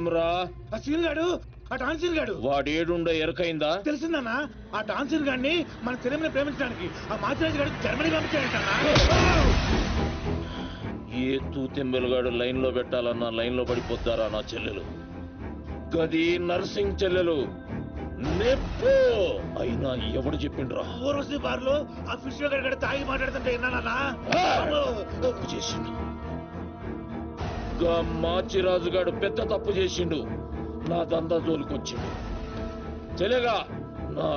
ఏమ్రా ఆ సీన్ గాడు ఆ డాన్సీన్ గాడు వాడేడుండో ఎరకైందా? తెలిసిందన్నా ఆ డాన్సీన్ గాడిని మన సినిమాని ప్రేమించడానికి ఆ మాచిరాజు గారు జర్మనీ పంపించాడంటన్నా. ఏ తూతెంబెలుగాడు లైన్ లో పెట్టాలన్నా లైన్ లో పడిపోతారా నా చెల్లెలు? గది నర్సింగ్ చెల్లెలు నెప్పు అయినా ఎవడు చెప్పిండ్రా? ఊర్వశి బార్లో ఆ ఫిష్ గారు తాగి మాట్లాడుతుంటే విన్నానన్నా. తప్పు చేసిండు. గా మాచిరాజు గాడు పెద్ద తప్పు చేసిండు. నా దందా జోలికొచ్చిండు. చెల్లెగా నా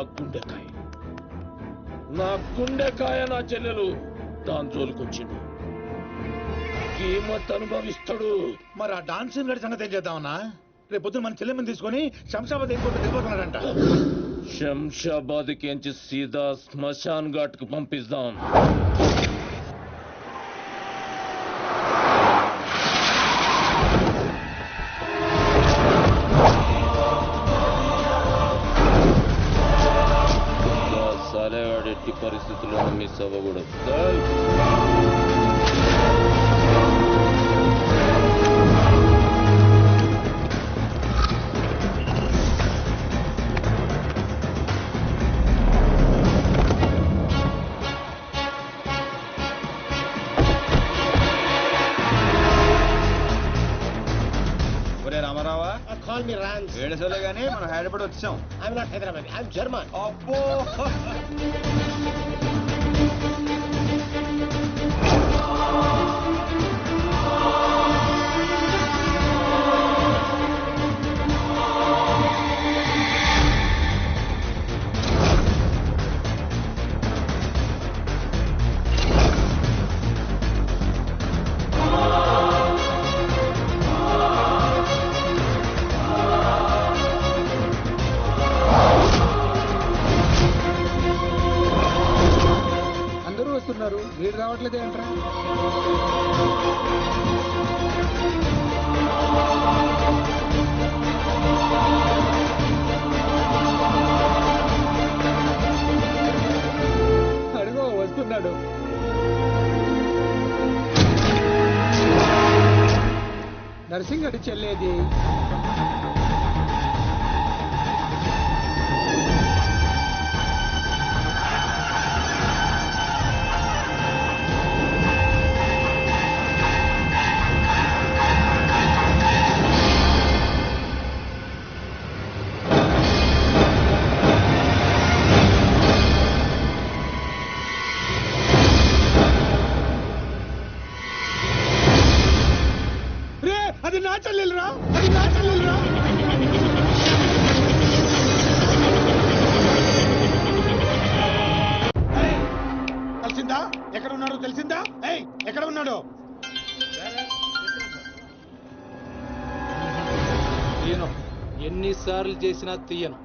గుండెకాయ నా చెల్లెలు దాని జోలికొచ్చిండు. కీమత్ అనుభవిస్తాడు. మరి ఆ డాన్సీన్ గారి సంగతి ఏం చేద్దామన్నా? రేపు పొద్దున మన చెల్లెమ్మని తీసుకొని శంషాబాద్ ఎయిర్పోర్ట్ వెళ్ళిపోతున్నాడంట. శంషాబాద్ కించి సీదా శ్మశాన్ ఘాట్ కు పంపిస్తాం. సాలేగాడు ఎట్టి పరిస్థితుల్లో మిస్ అవ్వకూడదు. రామారావా call me Rans. ఏడుసోలే గానీ మనం హైదరాబాద్ వచ్చాం. I'm not Hyderabad. I'm German. అబ్బో వీడు రావట్లేదు ఏంట్రా? అడుగో వస్తున్నాడు. నర్సింగ్ అడి చెల్లేది. అది నా చెల్లెలురా, అది నా చెల్లెలురా. తెలిసిందా ఎక్కడ ఉన్నాడో? తెలిసిందా? ఎక్కడ ఉన్నాడో? తీయను. ఎన్నిసార్లు చేసినా తీయను.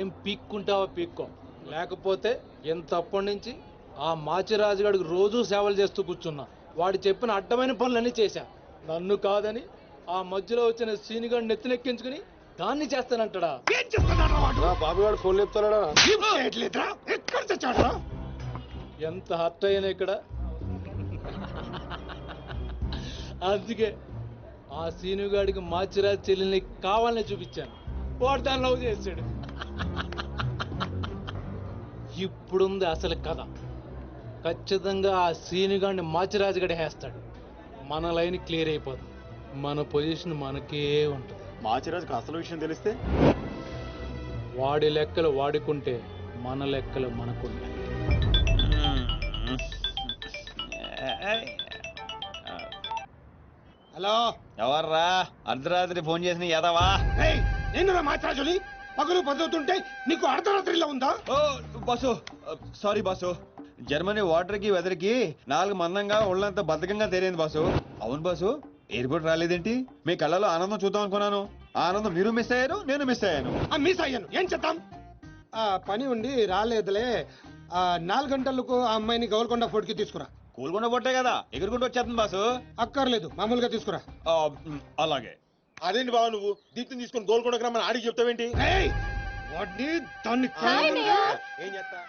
ఏం పీక్కుంటావో పీక్కో, లేకపోతే ఎంతప్పటి నుంచి ఆ మాచిరాజు గడికి రోజూ సేవలు చేస్తూ కూర్చున్నా. వాడు చెప్పిన అడ్డమైన పనులన్నీ చేశా. నన్ను కాదని ఆ మధ్యలో వచ్చిన సీనిగాడు నెత్తినెక్కించుకుని దాన్ని చేస్తానంటాడా? ఏం చేస్తున్నాడు వాడు? బాబు గారు ఫోన్ చెప్తాడా? ఎక్కడ తెచ్చాడు? ఎంత హర్ట్ అయినా ఇక్కడ. అందుకే ఆ సీనుగాడికి మాచిరాజు చెల్లెల్ని కావాలని చూపించాను. వాడు దాన్ని లవ్ చేశాడు. ఇప్పుడుంది అసలు కథ. ఖచ్చితంగా ఆ సీనుగాడిని మాచిరాజు గడి వేస్తాడు. మన లైన్ క్లియర్ అయిపోతుంది. మన పొజిషన్ మనకే ఉంటుంది. మాచిరాజుకి అసలు విషయం తెలిస్తే వాడి లెక్కలు వాడుకుంటే మన లెక్కలు మనకుంటాయి. హలో, ఎవర్రా అర్ధరాత్రి ఫోన్ చేసిన ఎదవా? నేను మాచిరాజుని. పగలు పదవుతుంటే నీకు అర్ధరాత్రిలో ఉందా? Oh boss, sorry boss. Germany water కి వెదర్ కి 4 మందంగా ఒళ్ళంతా బద్ధకంగా తేలింది బాసు. అవును బాసు, ఎయిర్పోర్ట్ రాలేదేంటి? మీ కళ్ళలో ఆనందం చూద్దాం అనుకున్నాను. ఆనందం మీరు మిస్ అయ్యారు, నేను మిస్ అయ్యాను. మిస్ అయ్యాను. ఏం చేద్దాం? పని ఉండి రాలేదులే. 4 గంటలకు ఆ అమ్మాయిని గోల్కొండ ఫోర్ట్ కి తీసుకురా. కూల్కొండ పొట్టే కదా, ఎగురుకుంటూ వచ్చేస్తుంది బాసు. అక్కర్లేదు, మామూలుగా తీసుకురా. అలాగే. అదేంటి బాబు, నువ్వు దీప్తిని తీసుకుని గోల్కొండకు రమ్మని ఆడికి చెప్తావేంటి? వాడిని దాన్ని ఏం చేస్తా?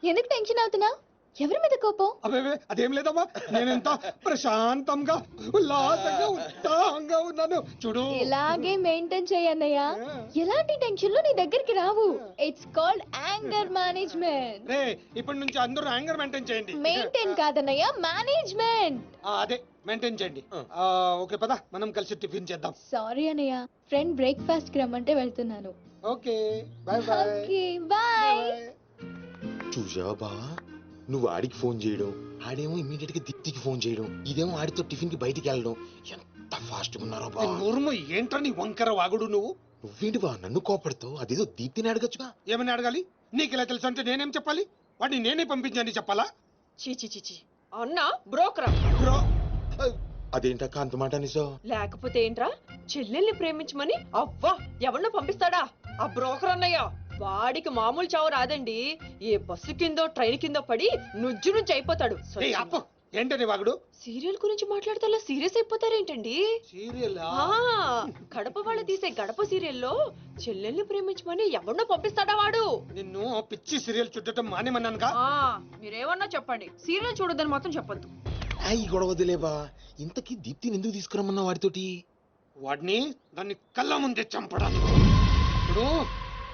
ఎందుకు టెన్షన్ అవుతున్నావు? ఎవరి మీద కోపం? అదే అదేం లేదమ్మా, నేనెంత ప్రశాంతంగా ఉల్లాసంగా ఉత్సాహంగా ఉన్నాను చూడు. ఇలాగే మెయింటైన్ చేయన్నయ్య. ఎలాంటి టెన్షన్లు నీ దగ్గరికి రావు. It's called anger management. రే ఇప్పటి నుంచి అందరూ యాంగర్ మెయింటైన్ చేయండి. మెయింటైన్ కాదన్నయ్య, మేనేజ్మెంట్. అదే మెయింటైన్ చేయండి. ఓకే పద మనం కలిసి టిఫిన్ చేద్దాం. సారీ అన్నయ్య, ఫ్రెండ్ బ్రేక్ఫాస్ట్ కి రమ్మంటే వెళ్తున్నాను. Okay bye bye. Okay bye. చూసావా బా, నువ్వు ఆడికి ఫోన్ చేయడం, ఆడేమో ఇమీడియట్ గా దీప్తికి ఫోన్ చేయడం, ఇదేమో ఆడితో టిఫిన్ కి బయటికి వెళ్ళడం. ఎంత ఫాస్ట్ గా ఉన్నారో బా. నోరుము ఏంట్రా నీ వంకర వాగుడు నువ్వు? నువ్వేంటి బా నన్ను కోపడతావు? అదేదో దీప్తిని అడగచ్చుగా. ఏమని అడగాలి? నీకు ఇలా తెలుసు అంటే నేనేం చెప్పాలి? వాడిని నేనే పంపించండి చెప్పాలా? చీచి అన్న బ్రోకరా? బ్రో అదేంటక్క అంత మాట అనేసో? లేకపోతే ఏంట్రా, చెల్లెల్ని ప్రేమించమని అవ్వా ఎవరినో పంపిస్తాడా ఆ బ్రోకర్ అన్నయ్య? వాడికి మామూలు చావు రాదండి. ఏ బస్సు కిందో ట్రైన్ కిందో పడి నుజ్జు నుంచి అయిపోతాడు. ఏయ్ అప్పు ఏంటని వాగుడు? సీరియల్ గురించి మాట్లాడితే అలా సీరియస్ అయిపోతారేంటండి? సీరియల్ కడప వాళ్ళు తీసే గడప సీరియల్లో చెల్లెల్ని ప్రేమించమని ఎవరినో పంపిస్తాడా వాడు? నిన్ను పిచ్చి సీరియల్ చుట్టడం మానేమన్నానుగా. మీరేమన్నా చెప్పండి, సీరియల్ చూడొద్దని మాత్రం చెప్పొద్దు. ఈ గొడవదిలేబా. ఇంతకీ దీప్తిని ఎందుకు తీసుకురమ్మన్నా వాడితోటి? వాడిని దాన్ని కళ్ళ ముందే చంపడానికి. ఇప్పుడు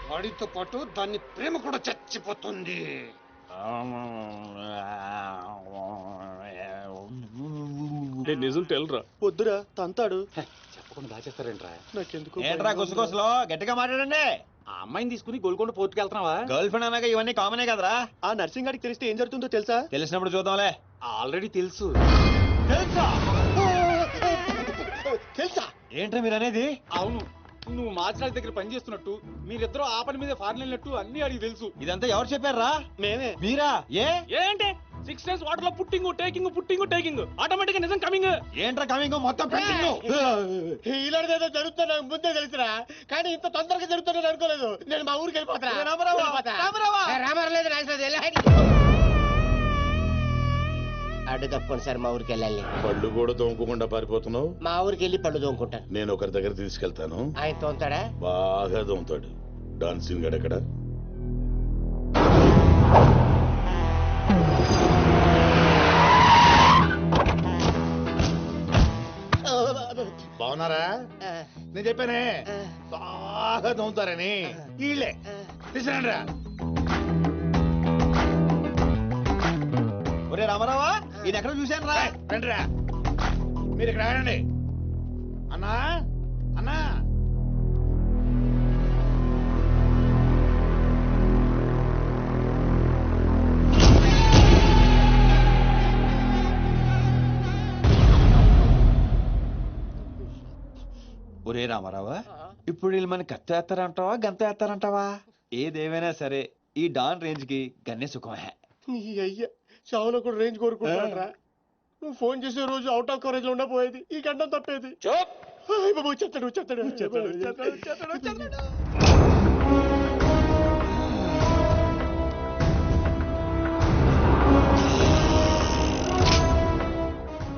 వాడితో పాటు దాన్ని ప్రేమ కూడా చచ్చిపోతుంది. నిజం తెలరా? వద్దురా తంతాడు. చెప్పకుండా దాచేస్తారేంట్రా? నాకెందుకు ఏంట్రా గుసగుసలో గట్టిగా మాట్లాడండి. ఆ అమ్మాయిని తీసుకుని గోల్కొండ పోర్టుకి వెళ్తున్నావా? గర్ల్ ఫ్రెండ్ అనగా ఇవన్నీ కామనే కదరా. ఆ నర్సింగ్ గారికి తెలిస్తే ఏం జరుగుతుందో తెలుసా? తెలిసినప్పుడు చూద్దాంలే. ఆల్రెడీ తెలుసు. తెలుసా? తెలుసా? ఏంట్రా మీరు అనేది? అవును, నువ్వు మాచిరాజు దగ్గర పని చేస్తున్నట్టు, మీరిద్దరూ ఆ పని మీద ఫారెన్ వెళ్ళినట్టు అన్ని అడిగి తెలుసు. ఇదంతా ఎవరు చెప్పారా? మేమే. మీరా? ఏంటి 6 days వాటర్ లో టేకింగ్ ఆటోమేటిక్ నిజం కమింగ్. ఏంట్రా కమింగ్ మొత్తం పెండింగ్? ఇలాంటిదేదో జరుగుతుంది నాకు ముందే తెలుసురా, కానీ ఇంత తొందరగా జరుగుతుందని అనుకోలేదు. నేను మా ఊరికి వెళ్ళిపోతా. అడ్డు తప్పుకోండి సార్, మా ఊరికి వెళ్ళాలి. పళ్ళు కూడా తోముకోకుండా పారిపోతున్నావు. మా ఊరికి వెళ్ళి పళ్ళు తోముకుంటాను. నేను ఒకరి దగ్గర తీసుకెళ్తాను. ఆయన తోముతాడా? బాగా తోముతాడు. డాన్సింగ్ గడెక్కడ? బాగున్నారా? నేను చెప్పానే బాగా తోముతారని. వీళ్ళే తీసుకురండి రా. ఒరే రామారావా, ఇది ఎక్కడ చూశాను రా. రండి రా, మీరు ఇక్కడ ఆగండి. అన్నా అన్నా, ఒరే రామారావా, ఇప్పుడు వీళ్ళు మన కత్తి వేస్తారంటావా గంత వేస్తారంటావా? ఏదేమైనా సరే ఈ డాన్ రేంజ్ కి గన్నే సుఖమే. నీ అయ్యా చావులో కూడా రేంజ్ కోరుకుంటారా? నువ్వు ఫోన్ చేసే రోజు అవుట్ ఆఫ్ కవరేజ్ లో ఉండపోయేది, ఈ గంటం తప్పేది. చెత్తాడు.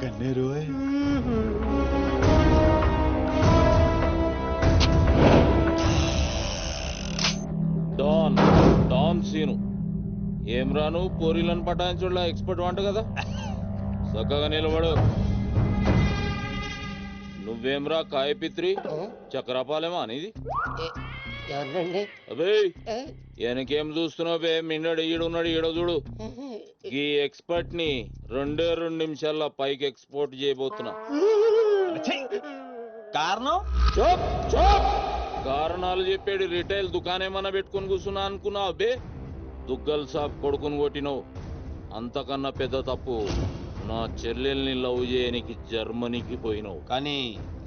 గన్నేరు డాన్ సీను ఏం రాను పోరీలను పటాయించడంలో ఎక్స్పర్ట్ వంట కదా. చక్కగా నిలబడు. నువ్వేమ్రా కాయపిత్రి చక్రపాలేమా అనేది? ఎవరండి? అబే వెనకేం చూస్తున్నావు బే? మిన్నడు ఈడున్నాడు, ఈడో చూడు. ఈ ఎక్స్పర్ట్ ని 2 నిమిషాల్లో పైకి ఎక్స్పోర్ట్ చేయబోతున్నా. కారణం? కారణాలు చెప్పాడు. రిటైల్ దుకాణేమన్నా పెట్టుకుని కూర్చున్నా అనుకున్నావు బే? దుగ్గల్ సాబ్ కొడుకుని కొట్టినవు. అంతకన్నా పెద్ద తప్పు నా చెల్లెల్ని లవ్ చేయనికి జర్మనీకి పోయినావు. కానీ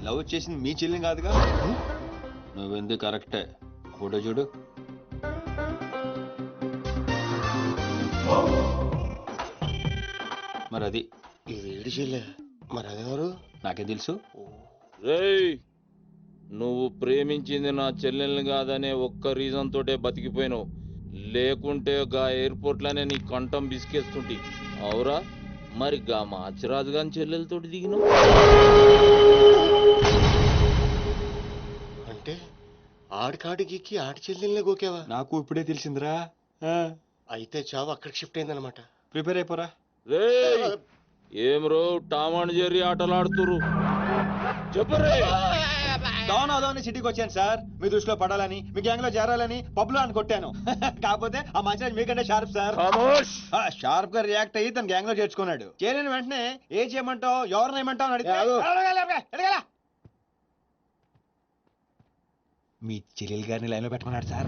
లవ్ చేసింది మీ చెల్లి కాదుగా. నువ్వెందుకు కరెక్టే. ఫోటో చూడు. మరి అది వేడి చెల్లె, మరి అదెవరు? నాకే తెలుసు. రేయ్, నువ్వు ప్రేమించింది నా చెల్లెల్ని కాదనే ఒక్క రీజన్ తోటే బతికిపోయినావు. లేకుంటే గా ఎయిర్పోర్ట్ లోనే నీ కంఠం బిసికేస్తుంటి. అవురా? మరి గా మాచిరాజు గాని చెల్లెలతోటి దిగినావు. అంటే ఆడికాడికి ఆడి చెల్లెల్ని గోకేవా? నాకు ఇప్పుడే తెలిసిందిరా. అయితే చావు అక్కడికి షిఫ్ట్ అయిందనమాట. ప్రిపేర్ అయిపోరా. రేయ్ ఏం రో టామ్ అండ్ జెర్రీ ఆటలాడుతురు చెప్పరే. డౌన్ అవుదామని సిటీకి వచ్చాను సార్, మీ దృష్టిలో పడాలని, మీ గ్యాంగ్ లో చేరాలని పబ్ లో అని కొట్టాను. కాకపోతే ఆ మంచి మీకంటే షార్ప్ సార్. షార్ప్ గా రియాక్ట్ అయ్యి తన గ్యాంగ్ లో చేర్చుకున్నాడు. చేరిన వెంటనే ఏ చేయమంటావు ఎవరిని ఏమంటావు అని అడిగితే మీ చెల్లెలు గారిని లైన్ లో పెట్టుకున్నాడు సార్.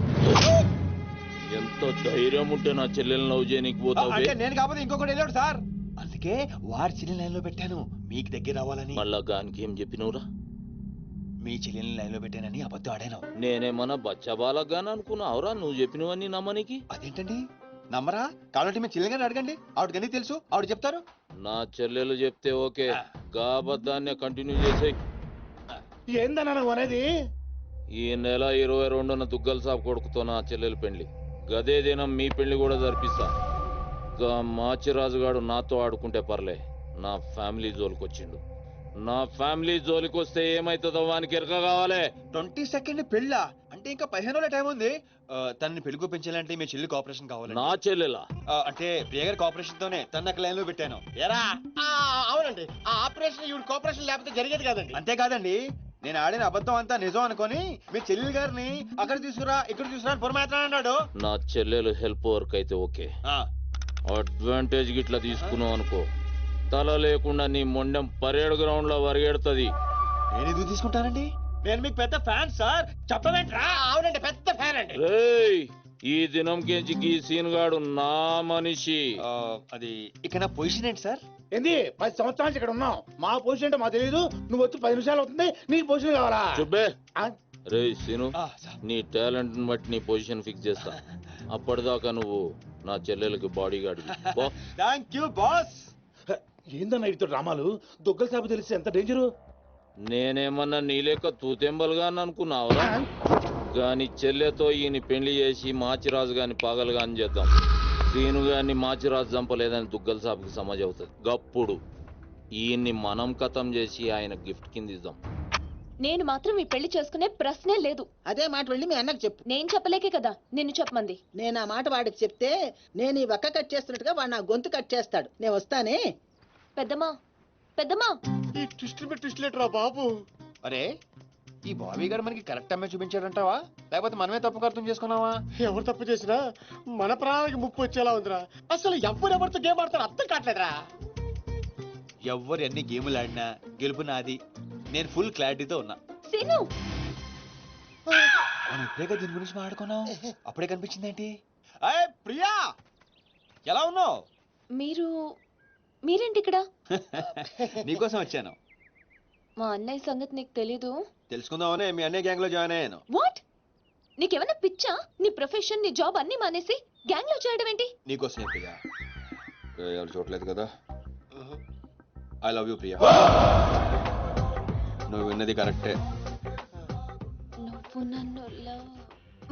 ఎంత ధైర్యం ఉంటే నా చెల్లెల్ని లవ్ చేయనీకి పోతావు అంటే నేను కాకపోతే ఇంకొకటి వెళ్ళాడు సార్, అందుకే వారి చెల్లెని లైన్ లో పెట్టాను మీకు దగ్గర రావాలని. మళ్ళా గానికి ఏం చెప్పినవురా? మీ చెల్లెల్ని లైన్ లో పెట్టానని అబద్ధం ఆడాను. నేనేమన్నా బచ్చబాలగాని అనుకున్నావురా నువ్వు చెప్పినవన్నీ నమ్మనికి? అదేంటండి నమ్మరా? కాబట్టి మీ చెల్లెని గారిని అడగండి, ఆవిడకి అన్ని తెలుసు, ఆవిడ చెప్తారు. నా చెల్లెలు చెప్తే ఓకే, గా అబద్ధాన్ని కంటిన్యూ చేసేయ్. ఏందన్నా నువ్వు అనేది? ఈ నెల 22న దుగ్గల్ సాబ్ కొడుకుతో నా చెల్లెలు పెళ్లి, గదే దినం మీ పెళ్లి కూడా జరిపిస్తా. గా మాచిరాజుగాడు నాతో ఆడుకుంటే పర్లే, నా ఫ్యామిలీ జోలికొచ్చిండు. నా ఫ్యామిలీ జోలికొస్తే ఏమైతుందో వానికి ఎరక కావాలి. 22nd పెళ్ళా? అంటే ఇంకా 15 రోజుల టైం ఉంది. తనని పెళ్లి పెంచాలంటే మీ చెల్లి కోఆపరేషన్ కావాలి. నా చెల్లెలా? అంటే ప్రియ గారి కోఆపరేషన్ తోనే తన లైన్ లో పెట్టాను. ఎరా అవునండి, ఆ ఆపరేషన్ ఈవిడ కోఆపరేషన్ లేకపోతే జరిగేది కాదండి. అంతేకాదండి, నేను ఆడిన అబద్ధం అంతా నిజం అనుకొని మీ చెల్లెలు గారిని అక్కడ తీసుకురా ఇక్కడ తీసుకురా అని పురమాత్రం అన్నాడు. నా చెల్లెలు హెల్ప్ వర్క్ అయితే ఓకే, అడ్వాంటేజ్ గిట్లా తీసుకున్నావు అనుకో, తల లేకుండా నీ మొండెం పరేడ్ గ్రౌండ్ లో వరిగెడుతుంది. నేను ఎందుకు తీసుకుంటానండి? నేను మీకు పెద్ద ఫ్యాన్ సార్, చెప్పవేంట్రా? అవునండి, పెద్ద ఫ్యాన్ అండి. రేయ్ ఈ దినం కెంచి గీ సీన్ గాడు నా మనిషి. అది ఇక నా పొజిషన్ ఏంటి సార్? ఏంది 10 సంవత్సరాల నుంచి ఇక్కడ ఉన్నావు, మా పొజిషన్ అంటే మాకు తెలియదు. నువ్వు వచ్చి 10 నిమిషాలు అవుతుంది, నీ పొజిషన్ కావాలా? చుబ్బే. రేయ్ సీను, నీ టాలెంట్ బట్టి నీ పొజిషన్ ఫిక్స్ చేస్తా. అప్పటిదాకా నువ్వు నా చెల్లెలకి body guard. Thank you boss. ఏందన్నా ఇటు డ్రామాలు? దుగ్గల సాబు తెలిస్తే ఎంత డేంజరు. నేనేమన్నా నీ లెక్క తూతెంబలుగా అనుకున్నావురా? గాని చెల్లెతో ఈయన పెళ్లి చేసి మాచిరాజు గాని పాగలు గాని చేద్దాం. సీను గాని మాచిరాజు చంపలేదని దుగ్గల సాబుకి సమాజ్ అవుతుంది. గప్పుడు ఈయన్ని మనం కథం చేసి ఆయన గిఫ్ట్ కింద ఇద్దాం. నేను మాత్రం ఈ పెళ్లి చేసుకునే ప్రశ్నే లేదు. అదే మాట వెళ్ళి మీ అన్నకు చెప్పు. నేను చెప్పలేకే కదా నిన్ను చెప్పమంది. నేను ఆ మాట వాడికి చెప్తే నేను ఈ వక్క కట్ చేస్తున్నట్టుగా వాడు నా గొంతు కట్ చేస్తాడు. నేను వస్తానే. పెద్దమ్మా పెద్దమ్మా, ఈ ట్విస్ట్ లేటరా బాబు. అరే ఈ బాబీ గారు మనకి కరెక్ట్ అమ్మాయి చూపించాడంటావా, లేకపోతే మనమే తప్పు అర్థం చేసుకున్నావా? ఎవరు తప్పు చేసినా మన ప్రాణానికి ముప్పు వచ్చేలా ఉందిరా. అసలు ఎవరెవరితో గేమ్ ఆడతారు అర్థం కావట్లేదురా. ఎవరు ఎన్ని గేములు ఆడినా గెలుపు నాది. నేను ఫుల్ క్లారిటీతో ఉన్నా. సీను మనం ఇప్పుడే దీని గురించి మాట్లాడుకున్నాం, అప్పుడే కనిపించింది ఏంటి? అయ్యే ప్రియా, ఎలా ఉన్నావు? మీరేంటి ఇక్కడ? నీకోసం వచ్చాను. మా అన్నయ్య సంగతి నీకు తెలీదు? తెలుసుకుందామనే మీ అన్నయ్య గ్యాంగ్ లో జాయిన్ అయ్యాను. వాట్? నీకేమైనా పిచ్చా? నీ ప్రొఫెషన్ నీ జాబ్ అన్ని మానేసి గ్యాంగ్ లో చేయడం ఏంటి? నీకోసమే ప్రియా. ఎవరు చూడలేదు కదా. I love you Priya. నువ్వు విన్నది కరెక్టే. నువ్వు నన్ను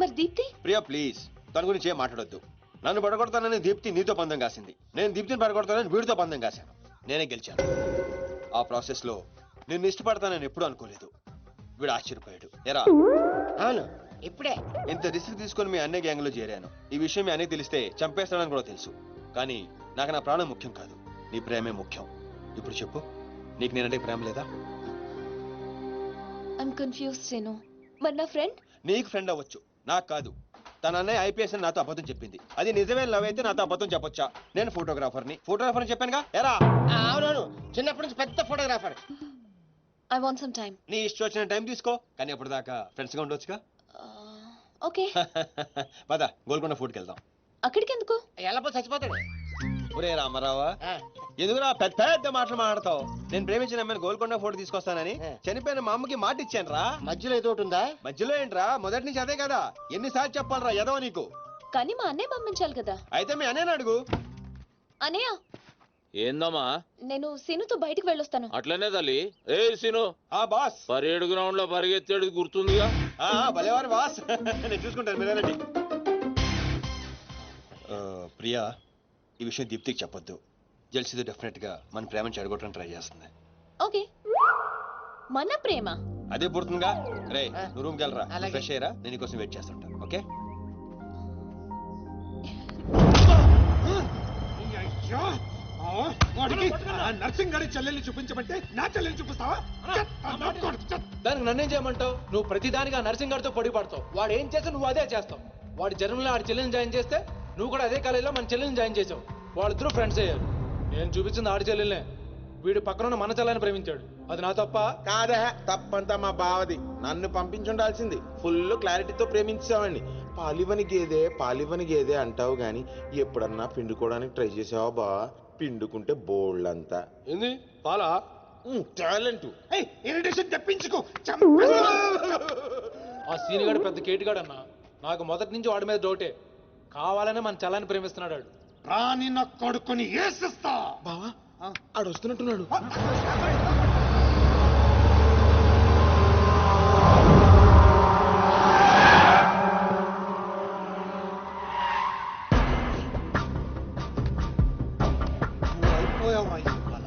మరి దీప్తి? ప్రియా ప్లీజ్ తన గురించి ఏం మాట్లాడొద్దు. నన్ను పడగొడతానని దీప్తి నీతో పందెం కాసింది, నేను దీప్తిని పడగొడతానని వీడితో పందెం కాశాను. నేనే గెలిచాను. ఆ ప్రాసెస్ లో నిన్ను ఇష్టపడతానని ఎప్పుడు అనుకోలేదు. వీడు ఆశ్చర్యపోయాడు. ఎరా? అవును, ఇప్పుడే ఇంత రిస్క్ తీసుకొని మీ అన్నయ్య గ్యాంగ్ లో చేరాను. ఈ విషయం మీ అన్నయ్య తెలిస్తే చంపేస్తాడని కూడా తెలుసు. కానీ నాకు నా ప్రాణం ముఖ్యం కాదు, నీ ప్రేమే ముఖ్యం. ఇప్పుడు చెప్పు, నీకు నేనంటే ప్రేమ లేదా? I'm confused Seenu. మరి నా ఫ్రెండ్? నీకు ఫ్రెండ్ అవ్వచ్చు, నాకు కాదు. తన అన్నయ్య ఐపీఎస్ అని నాతో అబద్ధం చెప్పింది. అది నిజమే లవ్ అయితే నాతో అబద్ధం చెప్పొచ్చా? నేను ఫోటోగ్రాఫర్ని చెప్పానుగా. ఎరా? అవునవును, చిన్నప్పటి నుంచి పెద్ద photographer. I want some time. నీ ఇష్టం వచ్చిన టైం తీసుకో, కానీ అప్పటిదాకా ఫ్రెండ్స్ గా ఉండొచ్చుగా. ఓకే. పద గోల్కొండ ఫుడ్కి వెళ్దాం. అక్కడికి ఎందుకు? ఎలా చచ్చిపోతాడు. ఒరే రామారావా, ఎందుకురా పెద్ద పెద్ద మాటలు మాట్లాడతావు? నేను ప్రేమించిన అమ్మాయిని గోల్కొండ ఫోటో తీసుకొస్తానని చనిపోయిన మా అమ్మకి మాట ఇచ్చాను రా. మధ్యలో ఏదో ఉందా? మధ్యలో ఏంట్రా, మొదటి నుంచి అదే కదా. ఎన్నిసార్లు చెప్పాలరా ఎదవ నీకు? కానీ మా అన్నయ్య పంపించాలి కదా. అయితే మీ అన్నయ్యని అడుగు. అన్నయ్య ఏందమ్మా? నేను సీనుతో బయటికి వెళ్ళొస్తాను. అట్లనే తల్లి. ఏ సీను, ఆ బాస్ పరేడ్ గ్రౌండ్ లో పరిగెత్తేది గుర్తుందిగా? భలేవారు బాస్. నేను చూసుకుంటాను, మీరేనండి. ప్రియా, ఈ విషయం దీప్తికి చెప్పొద్దు. జెల్సీతో డెఫినెట్ గా మన ప్రేమను చెడగొట్టడానికి ట్రై చేస్తుంది. ఓకే. మన ప్రేమ అదే పుడుతుందిగా. రే నువ్వు రూమ్కి వెళ్ళరా, ఫ్రెష్ అయ్యరా, నేను నీకోసం వెయిట్ చేస్తుంటా. ఓకే? అయ్యో, వాడికి నర్సింగ్ గారి చెల్లెల్ని చూపించమంటే నా చెల్లెల్ని చూపిస్తావా? దానికి నన్నేం చేయమంటావు? నువ్వు ప్రతిదానికి ఆ నర్సింగ్ గారితో పొడి పడతావు. వాడు ఏం చేస్తే నువ్వు అదే చేస్తావు. వాడి జన్మలో ఆడి చెల్లెని జాయిన్ చేస్తే నువ్వు కూడా అదే కాలేజీలో మన చెల్లెని జాయిన్ చేసావు. వాళ్ళిద్దరూ ఫ్రెండ్స్ అయ్యారు. నేను చూపించింది ఆడి చెల్లెలనే. వీడు పక్కన మన చెల్లని ప్రేమించాడు. అది నా తప్ప కాదా? తప్పంతా మా బావది. నన్ను పంపించుండాల్సింది. ఫుల్ క్లారిటీతో ప్రేమించావండి. పాలివని గేదే అంటావు గాని ఎప్పుడన్నా పిండుకోవడానికి ట్రై చేసావా బా? పిండుకుంటే బోల్డ్ ఏంది పాలా? టాలెంట్. ఇరిటేషన్ తెప్పించుకో. ఆ సీనిగాడు పెద్ద కేటుగాడు అన్న. నాకు మొదటి నుంచి వాడి మీద డౌటే. కావాలనే మన చెల్లని ప్రేమిస్తున్నాడు వాడు. రాని నా కొడుకుని ఏసిస్తా. బావా ఆడు వస్తున్నట్టున్నాడు. అయిపోయావా ఇవాళ?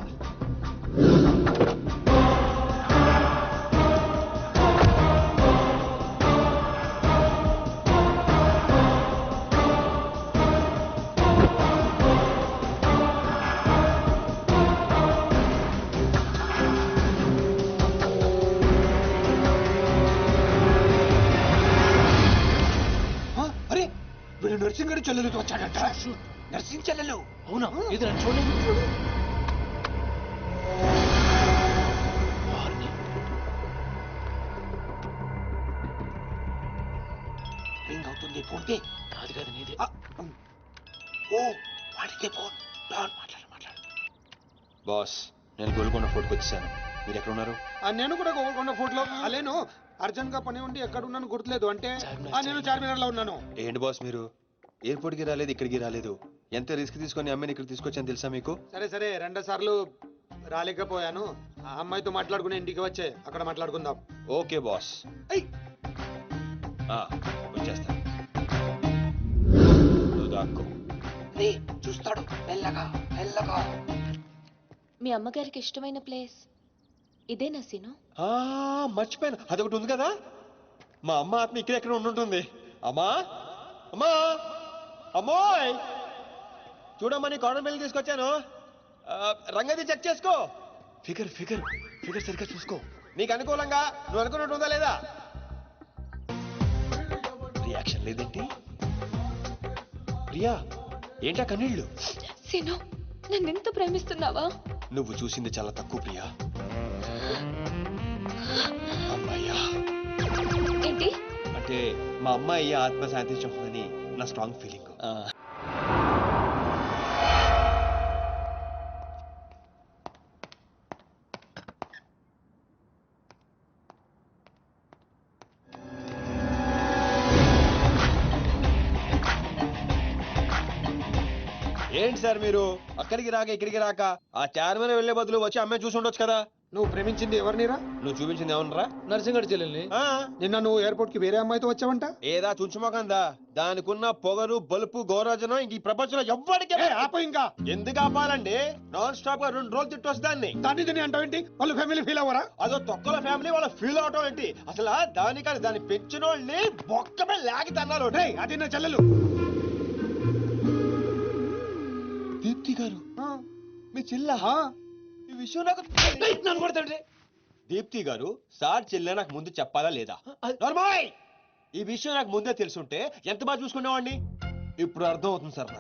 అరే వీడు నర్సింగ్ గారి చెల్లెలతో వచ్చాడంట. నర్సింగ్ చెల్లెలు. అవునా? ఇది నన్ను చూడలేదు. రింగ్ అవుతుంది. ఫోన్కి కాదు కాదు నీదే. ఓ వాడితే ఫోన్. మాట్లాడు. బాస్, నేను గోల్కొండ ఫోర్ట్కి వచ్చేసాను. మీరు ఎక్కడ ఉన్నారు? నేను కూడా గోల్కొండ ఫోర్ట్లో అలేను. అర్జెంట్ గా పని ఉండి ఎక్కడ ఉన్నాను గుర్తులేదు. అంటే నేను చార్మినార్ లో ఉన్నాను. ఏంటి బాస్ మీరు ఎయిర్పోర్ట్కి రాలేదు, ఇక్కడికి రాలేదు. ఎంత రిస్క్ తీసుకొని అమ్మాయిని ఇక్కడ తీసుకొచ్చాను తెలుసా మీకు? సరే 2 సార్లు రాలేకపోయాను. ఆ అమ్మాయితో మాట్లాడుకుని ఇంటికి వచ్చే అక్కడ మాట్లాడుకుందాం. Okay boss. వచ్చేస్తా. నువ్వు దాక్కో. చూస్తాడు. మెల్లగా. మీ అమ్మగారికి ఇష్టమైన ప్లేస్ ఇదేనా సీను? మర్చిపోయాను, అదొకటి ఉంది కదా. మా అమ్మ ఆత్మ ఇక్కడెక్కడ ఉండుంటుంది. అమ్మా అమ్మోయ్, చూడమ్మా నీ కాటన్ బిల్ తీసుకొచ్చాను. రంగది చెక్ చేసుకో. ఫిగర్ సరిగ్గా చూసుకో. నీకు అనుకూలంగా నువ్వు అనుకున్నట్టు ఉందా లేదా? రియాక్షన్ లేదేంటి? ప్రియా, ఏంటా కన్నీళ్ళు? సీను, నన్ను ఎంత ప్రేమిస్తున్నావా? నువ్వు చూసింది చాలా తక్కువ ప్రియా. అమ్మాయ్యా ఏంటి అంటే మా అమ్మాయి ఆత్మ శాంతించుకుందని నా స్ట్రాంగ్ ఫీలింగ్. ఏంటి సార్ మీరు అక్కడికి రాక ఇక్కడికి రాక ఆ చార్మన్ వెళ్లే బదులు వచ్చి అమ్మాయి చూసి ఉండొచ్చు కదా. నువ్వు ప్రేమించింది ఎవరినిరా? నువ్వు చూపించింది ఏమన్నారా? నర్సింగడి చెల్లెల్ని. నిన్న నువ్వు ఎయిర్పోర్ట్ కి వేరే అమ్మాయితో వచ్చావంట. ఏదా చుంచుమోకందా? దానికున్న పొగరు బలుపు గౌరవజనం ఇంక ఈ ప్రపంచంలో ఎవ్వడికి. ఆపో ఇంకా. ఎందుకు ఆపాలండి? నాన్ స్టాప్ గా 2 రోజులు తిట్టొచ్చు దాన్ని. దాన్ని అంటావేంటి? వాళ్ళ ఫ్యామిలీ ఫీల్ అవ్వరా? అదో తొక్కల ఫ్యామిలీ వాళ్ళ ఫీల్ అవటం ఏంటి? అసలు దానికని దాన్ని పెంచిన వాళ్ళని బొక్కమే లాగి తన్నారు. అది నా చెల్లెలు. దీప్తి గారు మీ చెల్ల ఈ విషయం నాకు నన్ను కొడతాండి. దీప్తి గారు సార్ చెల్లె నాకు ముందు చెప్పాలా లేదా? నార్మల్ ఈ విషయం నాకు ముందే తెలుసుంటే ఎంత బాగా చూసుకునేవాడిని. ఇప్పుడు అర్థం అవుతుంది సార్.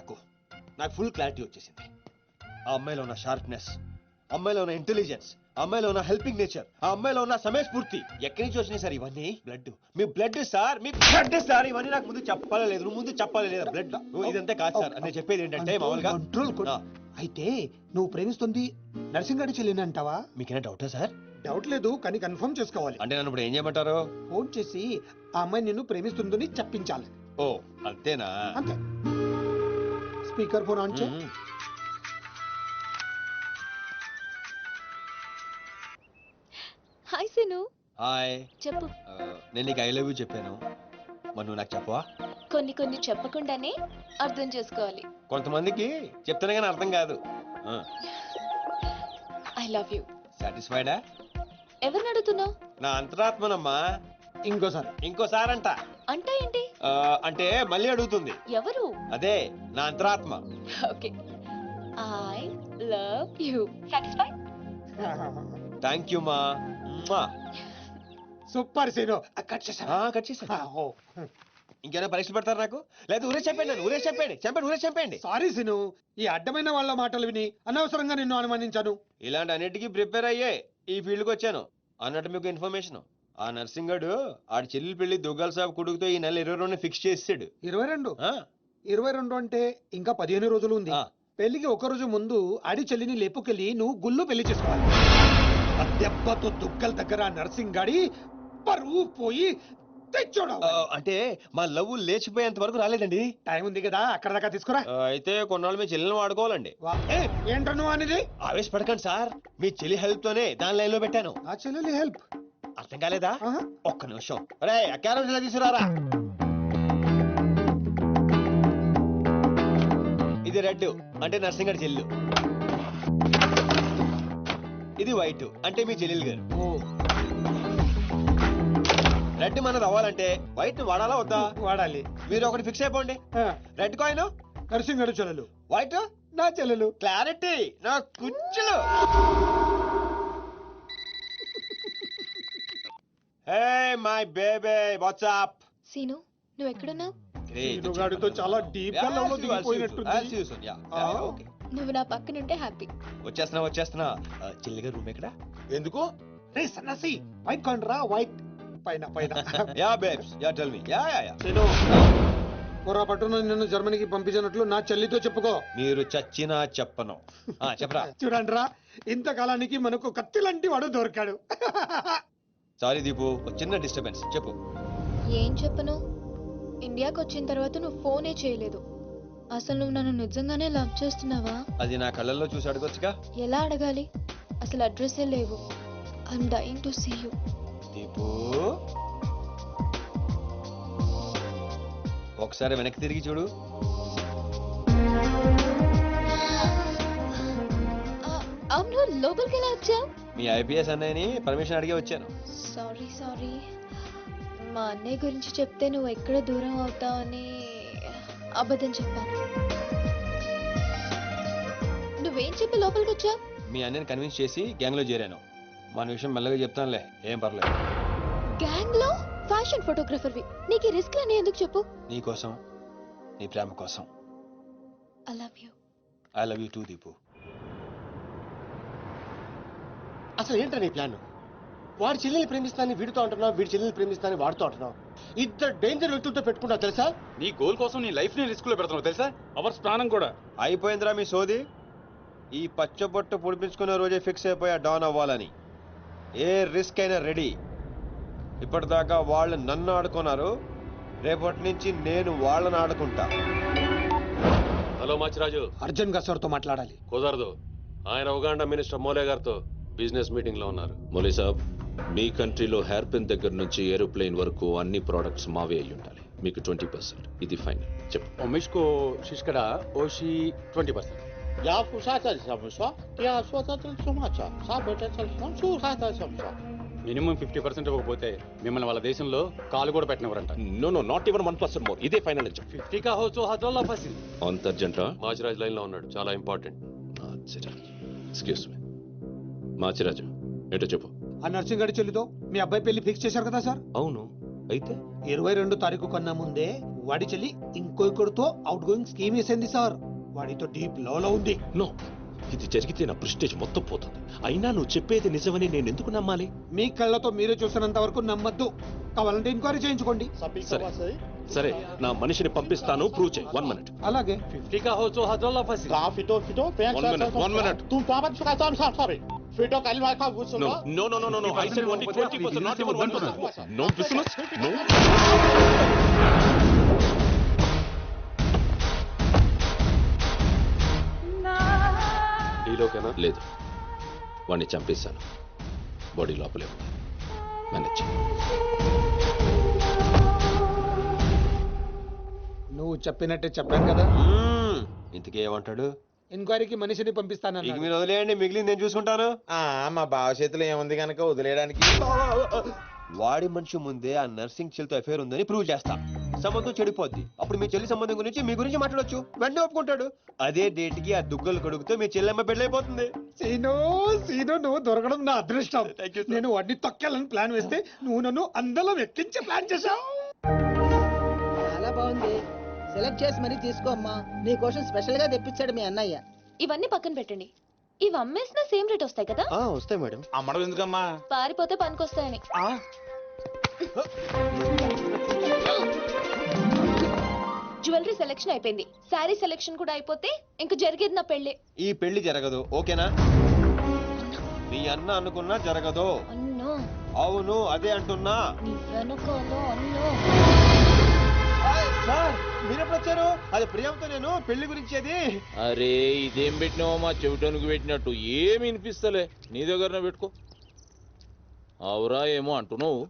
నాకు ఫుల్ క్లారిటీ వచ్చేసింది. ఆ అమ్మాయిలో ఉన్న షార్ప్నెస్, అమ్మాయిలో ఉన్న ఇంటెలిజెన్స్, అమ్మాయిలో ఉన్న హెల్పింగ్ నేచర్, ఆ అమ్మాయిలో ఉన్న సమయస్ఫూర్తి ఎక్కడి నుంచి వచ్చినాయి సార్ ఇవన్నీ? బ్లడ్, మీ బ్లడ్ సార్, మీ బ్లడ్ సార్. ఇవన్నీ నాకు ముందు చెప్పాలా లేదు? నువ్వు ముందు చెప్పాలి లేదా? బ్లడ్ ఇదంతే కాదు సార్. నేను చెప్పేది ఏంటంటే మామూలుగా అయితే నువ్వు ప్రేమిస్తుంది నర్సింగ్ గారి చెల్లిని అంటావా? మీకేనా డౌటా సార్? డౌట్ లేదు, కానీ కన్ఫర్మ్ చేసుకోవాలి. అంటే నన్ను ఇప్పుడు ఏం చేయమంటారు? ఫోన్ చేసి ఆ అమ్మాయి నిన్ను ప్రేమిస్తుందని చెప్పించాలి. ఓ అంతేనా? అంతే. స్పీకర్ ఫోన్ ఆన్ చే. హాయ్ సీను. హాయ్. చెప్పు. నేను నీకు ఐ లవ్ యూ చెప్పాను, మరి నువ్వు నాకు చెప్పవా? కొన్ని చెప్పకుండానే అర్థం చేసుకోవాలి. కొంతమందికి చెప్తానే కానీ అర్థం కాదు. I love you. సాటిస్ఫైడా? ఎవరిని అడుగుతున్నావు? నా అంతరాత్మనమ్మా. ఇంకోసారి అంట. అంటే ఏంటి? అంటే మళ్ళీ అడుగుతుంది. ఎవరు? అదే నా అంతరాత్మ. ఓకే. ఆ love you. Satisfied? Thank you మా. సూపర్ సీను కట్ చేసా. కట్ చేసా. ఇంకేమైనా పరీక్షలు పెడతారు నాకు? లేదా ఊరే చెప్పండి, ఊరే చెప్పండి, ఊరే చెప్పండి. సారీ సీను, ఈ అడ్డమైన వాళ్ళ మాటలు విని అనవసరంగా నిన్ను అనుమానించాను. ఇలాంటి అన్నిటికీ ప్రిపేర్ అయ్యే ఈ ఫీల్డ్కి వచ్చాను. అన్నట్టు మీకు ఇన్ఫర్మేషన్, ఆ నర్సింగ్ గడు ఆడి చెల్లి పెళ్లి దుగ్గాల సాబ్ కొడుకుతో ఈ నెల 22 ఫిక్స్ చేసాడు. 22? 22 అంటే ఇంకా 15 రోజులు ఉంది. పెళ్లికి ఒక రోజు ముందు ఆడి చెల్లిని లేపుకెళ్ళి నువ్వు గుళ్ళు పెళ్లి చేసుకోవాలి. ఆ దెబ్బతో దుగ్గల దగ్గర నర్సింగ్ గాడి పరువు పోయి తెచ్చోడు. అంటే మా లవ్ లేచిపోయేంత వరకు రాలేదండి. టైం ఉంది కదా, అక్కడ దాకా తీసుకురా. అయితే కొన్నాళ్ళు మీ చెల్లెని వాడుకోవాలండి. ఏంటను అనేది? ఆవేశపడకండి సార్, మీ చెల్లి హెల్ప్ తోనే దాని లైన్ లో పెట్టాను. ఆ చెల్లెలి హెల్ప్ అర్థం కాలేదా? ఒక్క నిమిషం. అరే క్యారెట్ తీసుకురారా. ఇది రెడ్ అంటే నర్సింగ్ గారి చెల్లు, ఇది వైట్ అంటే మీ చెల్లెలు గారు. రెడ్ మనం రావాలంటే వైట్ వాడాలా వద్దా? వాడాలి. మీరు ఒకటి ఫిక్స్ అయిపోండి. రెడ్ కాయిన్ నర్సింగ్ గారి చెల్లెలు, వైట్ నా చెల్లెలు. క్లారిటీ నా కుచ్చులు. Hey my baby what's up? Seenu, నువ్వు ఎక్కడున్నావు? గాడితో చాలా డీప్ గా లవ్ లో దిగిపోయినట్టుంది. నువ్వు నా పక్కనుంటే హ్యాపీ. వచ్చేస్తున్నా. చెల్లిగా రూమ్ ఎక్కడ? ఎందుకు? రే సన్నాసి, వైట్ కాండ్రా, వైట్ పైన పైన. Yeah babes, yeah tell me. Yeah పొరపాటున నిన్ను జర్మనీకి పంపించినట్లు నా చెల్లితో చెప్పుకో. మీరు చచ్చినా చెప్పను. చెప్పరా. చూడండిరా, ఇంతకాలానికి మనకు కత్తి లాంటి వాడు దొరికాడు. సారీ దీపు, చిన్న డిస్టర్బెన్స్. చెప్పు. ఏం చెప్పను? ఇండియాకి వచ్చిన తర్వాత నువ్వు ఫోనే చేయలేదు. అసలు నువ్వు నన్ను నిజంగానే లవ్ చేస్తున్నావా? అది నా కళ్ళల్లో చూసి అడగొచ్చుగా. ఎలా అడగాలి? అసలు అడ్రస్సే లేవు. I'm dying to see you. Deepu, ఒకసారి వెనక్కి తిరిగి చూడు. అవును, లోపలికి ఎలా వచ్చావు? మీ ఐపీఎస్ అన్నయ్యని పర్మిషన్ అడిగే వచ్చాను. సారీ. మా అన్నయ్య గురించి చెప్తే నువ్వు ఎక్కడ దూరం అవుతావని అబద్ధం చెప్పాను. నువ్వేం చెప్పి లోపలికి వచ్చావు? మీ అన్నయ్యని కన్విన్స్ చేసి గ్యాంగ్ లో చేరాను. మన విషయం మెల్లగా చెప్తానులే, ఏం పర్లేదు. గ్యాంగ్ లో ఫ్యాషన్ ఫోటోగ్రఫర్వి, నీకు రిస్క్ అని ఎందుకు చెప్పు? నీ కోసం, నీ ప్రేమ కోసం. I love you. I love you two Deepu. అసలు ఏంటో నీ ప్లాన్? వాడి చెల్లెల్ని ప్రేమిస్తానని వీడితో అంటున్నావు, వీడి చెల్లెల్ని ప్రేమిస్తానని వాడితో అంటున్నావు. ఇద్దరు డేంజర్ వ్యక్తులతో పెట్టుకున్నావు తెలుసా? నీ గోల్ కోసం నీ లైఫ్ ని రిస్క్ లో పెడుతున్నావు తెలుసా? అవర్స్ ప్రాణం కూడా. అయిపోయిందిరా మీ సోది. ఈ పచ్చబొట్టు పొడిపించుకునే రోజే ఫిక్స్ అయిపోయా డాన్ అవ్వాలని. ఏ రిస్క్ అయినా రెడీ. ఇప్పటిదాకా వాళ్ళు నన్ను ఆడుకున్నారు, రేపటి నుంచి నేను వాళ్ళని ఆడుకుంటా. హలో మాచిరాజు, అర్జున్ గా సార్తో మాట్లాడాలి. కుదరదు, ఆయన ఉగాండా మినిస్టర్ మోలే గారితో బిజినెస్ మీటింగ్ లో ఉన్నారు. మోలీ సాబ్, మీ కంట్రీలో హెయిర్ పిన్ దగ్గర నుంచి ఏరోప్లేన్ వరకు అన్ని ప్రోడక్ట్స్ మావే అయి ఉండాలి. మీకు 20%. ఇది ఫైనల్. చెప్పు. ఒమిష్కో శిష్కడ ఓషి 20%. మినిమం 50% ఇవ్వకపోతే మిమ్మల్ని వాళ్ళ దేశంలో కాలు కూడా పెట్టినవరంట. No not even 1% more. ఇదే ఫైనల్ అని చెప్పు. 50 का हो तो हजोला फसी. అంత అర్జెంటా? మాచిరాజ్ లైన్ లో ఉన్నాడు, చాలా ఇంపార్టెంట్. Excuse me. మాచిరాజు, ఏంటో చెప్పు. ఆ నర్సింగ్ గారి చెల్లితో మీ అబ్బాయి పెళ్లి ఫిక్స్ చేశారు కదా సార్? అవును, అయితే 22 తారీఖు కన్నా ముందే వాడి చెల్లి ఇంకొకరితో అవుట్ గోయింగ్ స్కీమ్ వేసింది సార్. వాడితో డీప్ లో ఉంది. నో, ఇది జరిగితే నా ప్రెస్టేజ్ మొత్తం పోతుంది. అయినా నువ్వు చెప్పేది నిజమని నేను ఎందుకు నమ్మాలి? మీ కళ్ళతో మీరే చూసినంత వరకు నమ్మద్దు. కావాలంటే ఎంక్వైరీ చేయించుకోండి. సరే, నా మనిషిని పంపిస్తాను, ప్రూవ్ చేయి. 1 minute. అలాగే. 50 का हो तो हजोला फसी. 1 minute. No. I said only 20%, not even 1%. No business. No. డీలోకేనా? లేదు, వాడిని చంపేశాను. బాడీ లోపలే ఉంది. మేనేజ్. నువ్వు చెప్పినట్టే చెప్పాను కదా. ఇంతకీ ఏమంటాడు? ఎంక్వైరీకి మనిషిని పంపిస్తాను. ఇక మీరు వదిలేయండి, మిగిలింది నేను చూసుకుంటాను. మా బావ చేతిలో ఏముంది కనుక వదిలేయడానికి. వాడి మనిషి ముందే ఆ నర్సింగ్ చెల్లితో అఫేర్ ఉందని ప్రూవ్ చేస్తా. సంబంధం చెడిపోద్ది. అప్పుడు మీ చెల్లి సంబంధం గురించి మీ గురించి మాట్లాడొచ్చు, వెంటనే ఒప్పుకుంటాడు. అదే డేట్ కి ఆ దుగ్గలు కొడుకుతో మీ చెల్లెమ్మ పెళ్ళైపోతుంది. సీను సీను నువ్వు దొరకడం నా అదృష్టం. నేను వాడిని తొక్కాలని ప్లాన్ వేస్తే నువ్వు నన్ను అందరం ఎక్కించి ప్లాన్ చేశావు. చాలా బాగుంది. సెలెక్ట్ చేసి మరీ తీసుకో అమ్మా. నీ కోసం స్పెషల్ గా తెప్పించాడు మీ అన్నయ్య. ఇవన్నీ పక్కన పెట్టండి. ఇవి అమ్మేసిన సేమ్ రేట్ వస్తాయి కదా? వస్తాయి మేడం. అమ్మడం ఎందుకమ్మా? పారిపోతే పనికొస్తాయని. జ్యువెలరీ సెలెక్షన్ అయిపోయింది, శారీ సెలెక్షన్ కూడా అయిపోతే ఇంక జరిగేది నా పెళ్లి. ఈ పెళ్లి జరగదు, ఓకేనా? మీ అన్న అనుకున్నా జరగదు. అన్నో అవును అదే అంటున్నా. నీ వెనుకలో అన్నో. సార్ మీరెప్పుడు వచ్చారు? అది ప్రియాంతో నేను పెళ్లి గురించి అది. అరే ఇదేం పెట్టినావో మా చెవిటోనికి పెట్టినట్టు ఏమి వినిపిస్తలే, నీ దగ్గరనే పెట్టుకో. అవురా ఏమో అంటున్నావు.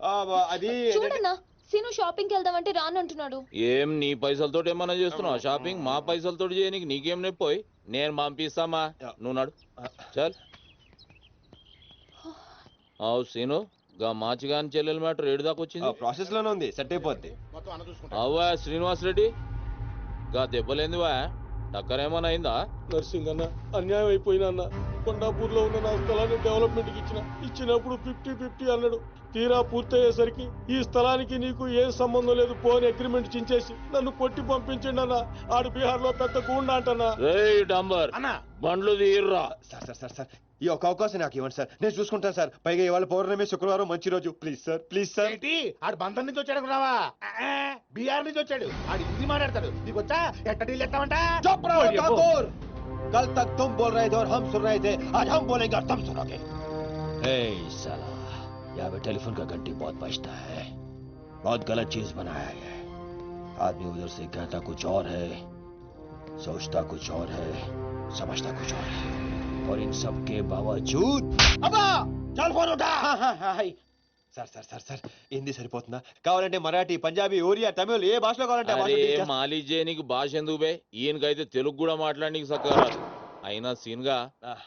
అది చూడన్నా, సీను షాపింగ్కి వెళ్దామంటే రానంటున్నాడు. ఏం నీ పైసలతో ఏమన్నా చేస్తున్నావు షాపింగ్? మా పైసలతో చేయనీకి నీకేం నొప్పోయి? నేను పంపిస్తామా, నువ్వు నడు చల్. అవు సీను, గా మాచిగాని చెల్లెల మ్యాటర్ ఏడు దాకా వచ్చింది? ప్రాసెస్ లోనే ఉంది, సెట్ అయిపోద్ది. అవ్వా శ్రీనివాస్ రెడ్డి, గా దెబ్బలేందివా? టక్కరేమన్నా అయిందా? నర్సింగ్ అన్న అన్యాయం అయిపోయినా అన్న. కొండాపూర్లో ఉన్న నా స్థలాన్ని డెవలప్మెంట్ కి ఇచ్చినప్పుడు 50-50 అన్నాడు. తీరా పూర్తయ్యేసరికి ఈ స్థలానికి నీకు ఏం సంబంధం లేదు పోని అగ్రిమెంట్ చించేసి నన్ను కొట్టి పంపించండి అన్న. ఆడు బీహార్ లో పెద్ద గూండా అంటన్నా. రేయ్ డంబర్, బండ్లు తీర్రా. సార్ సార్ సార్ సార్ ఈ ఒక్క అవకాశం నాకు ఇవ్వండి సార్, నేను చూసుకుంటాను సార్. పైగా ఇవాళ పౌర్ణమి, శుక్రవారం మంచి రోజు. Please sir, please sir. ఆడు బంధం నుంచి వచ్చాడు రావా? బీహార్ నుంచి వచ్చాడు. ఆడు హిందీ మాట్లాడతాడు. నీకు వచ్చా? ఎట్ట డీల్ ఎత్తామంటా? कल तक तुम बोल रहे थे और हम सुन रहे थे, आज हम बोलेंगे और तुम सुनोगे. साला यहाँ पे टेलीफोन का घंटी बहुत बजता है, बहुत गलत चीज बनाया है. आदमी उधर से कहता कुछ और है, सोचता कुछ और है, समझता कुछ और है, और इन सब के बावजूद అబ్బా చల్ ఫోన్ ఉఠా. Sir sir sir sir Hindi సరిపోతుందా? కావాలంటే మరాఠీ, పంజాబీ, ఒరియా, తమిళ్ ఏ భాషలో కావాలంటే ఆ భాషలో అరే deal చేస్తా. మాలిజే నీకు భాష ఎందుకు బే? ఈయనకైతే తెలుగు కూడా మాట్లాడనీకి సక్కగా రాదు. అయినా సీన్ గా